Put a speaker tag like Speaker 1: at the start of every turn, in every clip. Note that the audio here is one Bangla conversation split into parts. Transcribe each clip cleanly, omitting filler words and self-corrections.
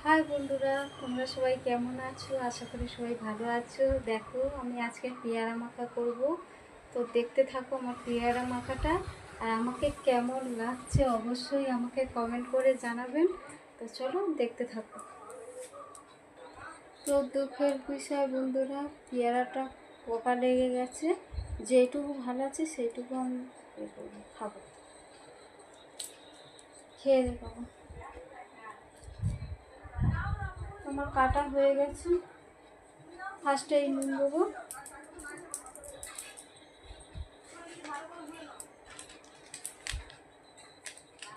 Speaker 1: হাই বন্ধুরা, তোমরা সবাই কেমন আছো? আশা করি সবাই ভালো আছো। দেখো, আমি আজকে পেয়ারা মাখা করব। তো দেখতে থাকো আমার পেয়ারা মাখাটা। আর আমাকে কেমন লাগছে অবশ্যই আমাকে কমেন্ট করে জানাবেন। তো চলো দেখতে থাকো। তো দুঃখের বিষয় বন্ধুরা, পেয়ারাটা পোকা লেগে গেছে। যেইটুকু ভালো আছে সেইটুকু আমি খাবো, খেয়ে দেবো। আমার কাটা হয়ে গেছে। ফার্স্টে এই নুন দেবো,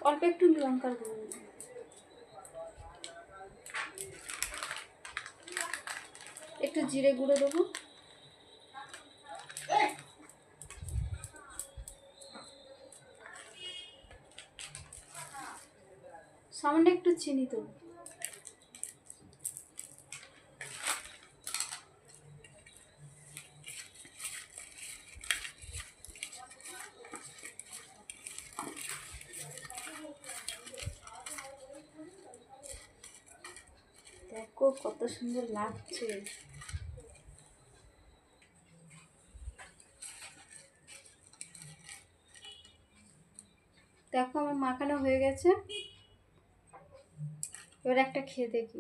Speaker 1: অল্প একটু লঙ্কার গুঁড়ো দেবো, একটু জিরে গুঁড়ো দেবো, সামান্য একটু চিনি দেবো। দেখো কত সুন্দর লাগছে। দেখো আমার মাখানো হয়ে গেছে। এবার একটা খেয়ে দেখি।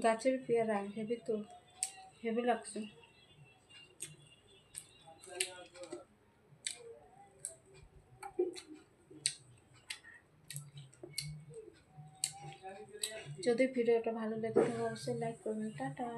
Speaker 1: গাছের পেয়ারা হেভি, তো হেভি লাগছে। যদি ভিডিওটা ভালো লেগে থাকে অবশ্যই লাইক করবেন। টাটা।